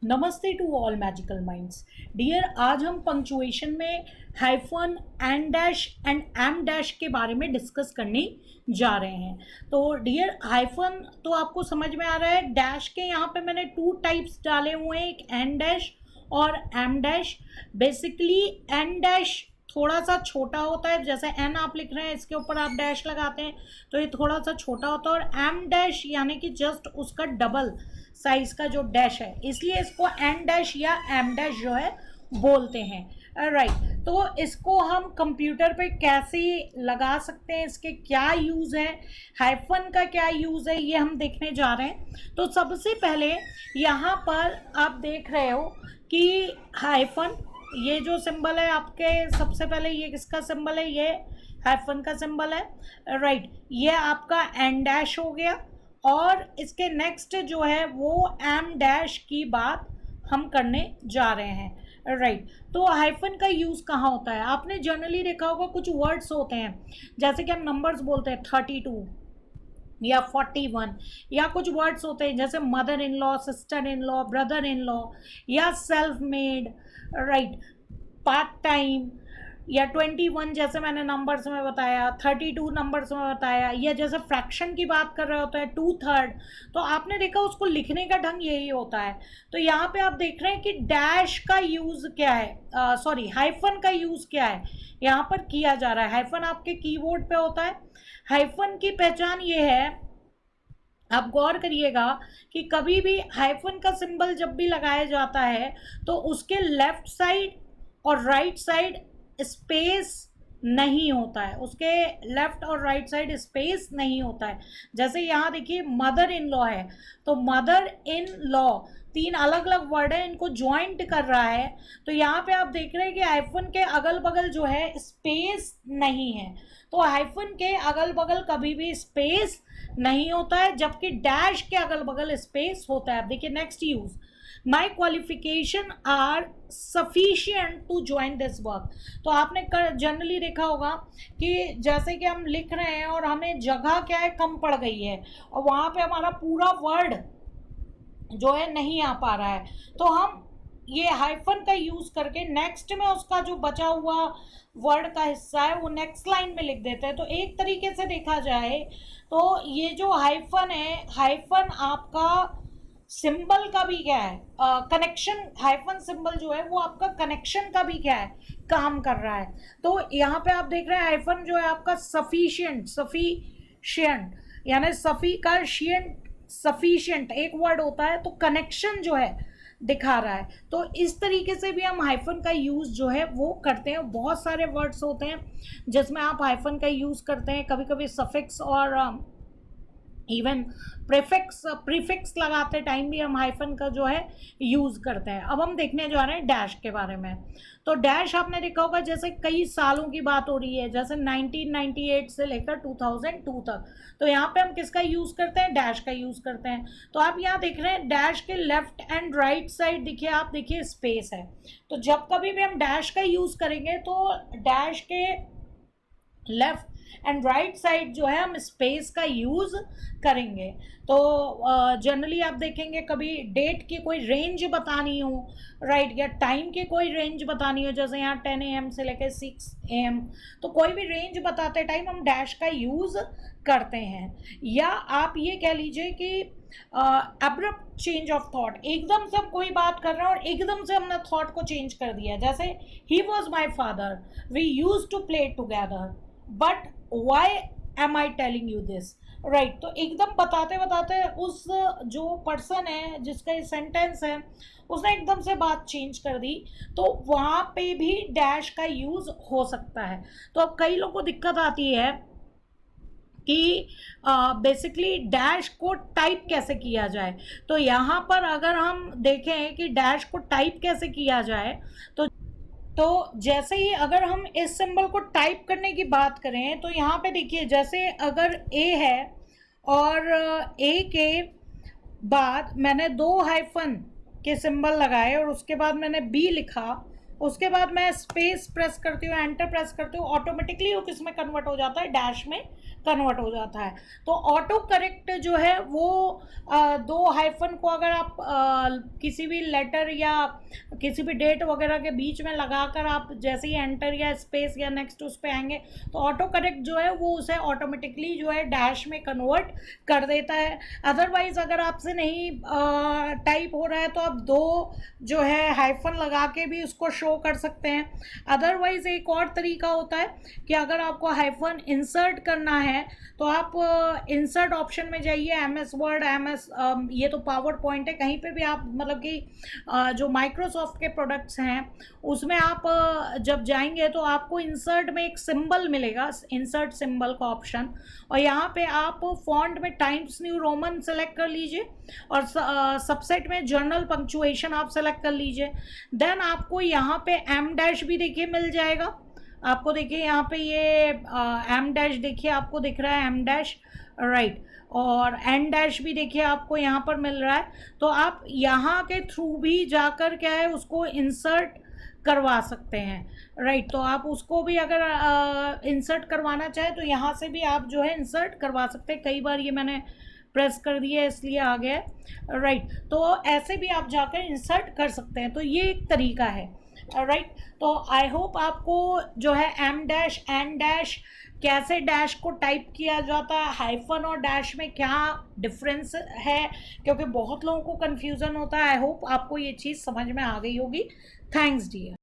नमस्ते to all magical minds dear. आज हम पंक्चुएशन में hyphen en dash and em dash के बारे में डिस्कस करने जा रहे हैं। तो डियर, हाइफन तो आपको समझ में आ रहा है। डैश के यहाँ पे मैंने टू टाइप्स डाले हुए हैं, एक एन डैश और em dash. Basically en dash थोड़ा सा छोटा होता है, जैसे एन आप लिख रहे हैं इसके ऊपर आप डैश लगाते हैं तो ये थोड़ा सा छोटा होता है, और एम डैश यानी कि जस्ट उसका डबल साइज का जो डैश है, इसलिए इसको एन डैश या एम डैश जो है बोलते हैं। राइट, तो इसको हम कंप्यूटर पे कैसे लगा सकते हैं, इसके क्या यूज़ है, हाइफन का क्या यूज़ है, ये हम देखने जा रहे हैं। तो सबसे पहले यहाँ पर आप देख रहे हो कि हाइफन, ये जो सिंबल है आपके, सबसे पहले ये किसका सिंबल है, ये हाइफन का सिंबल है। राइट, ये आपका एन डैश हो गया, और इसके नेक्स्ट जो है वो एम डैश की बात हम करने जा रहे हैं। राइट, तो हाइफन का यूज़ कहाँ होता है, आपने जनरली देखा होगा कुछ वर्ड्स होते हैं, जैसे कि हम नंबर्स बोलते हैं 32 या 41, या कुछ वर्ड्स होते हैं जैसे mother in law, sister in law, brother in law, या self made, right, part time, या 21 जैसे मैंने नंबर्स में बताया, 32 नंबर्स में बताया, या जैसे फ्रैक्शन की बात कर रहे होते हैं 2/3, तो आपने देखा उसको लिखने का ढंग यही होता है। तो यहाँ पे आप देख रहे हैं कि डैश का यूज़ क्या है, सॉरी हाइफन का यूज़ क्या है यहाँ पर किया जा रहा है। हाइफन आपके कीबोर्ड पे होता है। हाइफन की पहचान ये है, आप गौर करिएगा कि कभी भी हाइफन का सिंबल जब भी लगाया जाता है तो उसके लेफ्ट साइड और राइट साइड स्पेस नहीं होता है, उसके लेफ्ट और राइट साइड स्पेस नहीं होता है। जैसे यहाँ देखिए मदर इन लॉ है, तो मदर इन लॉ तीन अलग अलग वर्ड है, इनको ज्वाइंट कर रहा है। तो यहाँ पे आप देख रहे हैं कि हाइफन के अगल बगल जो है स्पेस नहीं है, तो हाइफन के अगल बगल कभी भी स्पेस नहीं होता है, जबकि डैश के अगल बगल स्पेस होता है। अब देखिए next use, my qualification are sufficient to join this work. तो आपने जनरली देखा होगा कि जैसे कि हम लिख रहे हैं और हमें जगह क्या है कम पड़ गई है, और वहाँ पे हमारा पूरा वर्ड जो है नहीं आ पा रहा है, तो हम ये हाइफन का यूज़ करके नेक्स्ट में उसका जो बचा हुआ वर्ड का हिस्सा है वो नेक्स्ट लाइन में लिख देते हैं। तो एक तरीके से देखा जाए तो ये जो हाइफन है, हाइफन आपका सिंबल का भी क्या है, कनेक्शन, हाइफन सिंबल जो है वो आपका कनेक्शन का भी क्या है, काम कर रहा है। तो यहाँ पे आप देख रहे हैं हाइफन जो है आपका सफिशिएंट यानी सफी का शियंट, सफिशिएंट एक वर्ड होता है, तो कनेक्शन जो है दिखा रहा है। तो इस तरीके से भी हम हाइफन का यूज़ जो है वो करते हैं। बहुत सारे वर्ड्स होते हैं जिसमें आप हाइफन का यूज़ करते हैं, कभी कभी सफिक्स और इवन प्रीफिक्स लगाते टाइम भी हम हाइफन का जो है यूज़ करते हैं। अब हम देखने जा रहे हैं डैश के बारे में। तो डैश आपने देखा होगा जैसे कई सालों की बात हो रही है, जैसे 1998 से लेकर 2002 तक, तो यहाँ पे हम किसका यूज़ करते हैं, डैश का यूज़ करते हैं। तो आप यहाँ देख रहे हैं डैश के लेफ्ट एंड राइट साइड देखिए, आप देखिए स्पेस है। तो जब कभी भी हम डैश का यूज़ करेंगे तो डैश के लेफ्ट एंड राइट साइड जो है हम स्पेस का यूज़ करेंगे। तो जनरली आप देखेंगे कभी डेट की कोई रेंज बतानी हो, राइट, या टाइम की कोई रेंज बतानी हो, जैसे यहाँ 10 AM से लेकर 6 AM, तो कोई भी रेंज बताते टाइम हम डैश का यूज़ करते हैं। या आप ये कह लीजिए कि अब्रप्ट चेंज ऑफ थॉट, एकदम से हम कोई बात कर रहे हैं और एकदम से हमने थॉट को चेंज कर दिया, जैसे ही was my father, we use to play together, but why am I telling you this, right. तो एकदम बताते बताते उस जो पर्सन है जिसका ये सेंटेंस है उसने एकदम से बात चेंज कर दी, तो वहाँ पे भी डैश का यूज़ हो सकता है। तो अब कई लोगों को दिक्कत आती है कि बेसिकली डैश को टाइप कैसे किया जाए। तो यहाँ पर अगर हम देखें कि डैश को टाइप कैसे किया जाए, तो जैसे ही अगर हम इस सिंबल को टाइप करने की बात करें तो यहाँ पे देखिए, जैसे अगर ए है और ए के बाद मैंने 2 हाइफन के सिंबल लगाए और उसके बाद मैंने बी लिखा, उसके बाद मैं स्पेस प्रेस करती हूँ, एंटर प्रेस करती हूँ, ऑटोमेटिकली वो किस में कन्वर्ट हो जाता है, डैश में कन्वर्ट हो जाता है। तो ऑटो करेक्ट जो है वो दो हाइफन को अगर आप किसी भी लेटर या किसी भी डेट वगैरह के बीच में लगाकर आप जैसे ही एंटर या स्पेस या नेक्स्ट उस पे आएंगे तो ऑटो करेक्ट जो है वो उसे ऑटोमेटिकली जो है डैश में कन्वर्ट कर देता है। अदरवाइज अगर आपसे नहीं टाइप हो रहा है तो आप दो जो है हाइफन लगा के भी उसको शो कर सकते हैं। अदरवाइज एक और तरीका होता है कि अगर आपको हाइफन इंसर्ट करना है तो आप इंसर्ट ऑप्शन में जाइए, MS वर्ड, MS ये तो पावर पॉइंट है, कहीं पे भी आप मतलब कि जो माइक्रोसॉफ्ट के प्रोडक्ट्स हैं उसमें आप जब जाएंगे तो आपको इंसर्ट में एक सिंबल मिलेगा, इंसर्ट सिंबल का ऑप्शन, और यहाँ पे आप फॉन्ट में टाइम्स न्यू रोमन सेलेक्ट कर लीजिए और सबसेट में जर्नल पंक्चुएशन आप सेलेक्ट कर लीजिए। देन आपको यहाँ पे एम डैश भी देखिए मिल जाएगा। आपको देखिए यहाँ पे ये एम डैश देखिए आपको दिख रहा है, एम डैश, राइट, और एन डैश भी देखिए आपको यहाँ पर मिल रहा है। तो आप यहाँ के थ्रू भी जाकर क्या है उसको इंसर्ट करवा सकते हैं, राइट। तो आप उसको भी अगर इंसर्ट करवाना चाहे तो यहाँ से भी आप जो है इंसर्ट करवा सकते हैं। कई बार ये मैंने प्रेस कर दिया इसलिए आ गया, राइट। तो ऐसे भी आप जाकर इंसर्ट कर सकते हैं। तो ये एक तरीका है, राइट। तो आई होप आपको जो है एम डैश, एन डैश, कैसे डैश को टाइप किया जाता है, हाइफन और डैश में क्या डिफरेंस है, क्योंकि बहुत लोगों को कन्फ्यूज़न होता है। आई होप आपको ये चीज़ समझ में आ गई होगी। Thanks dear.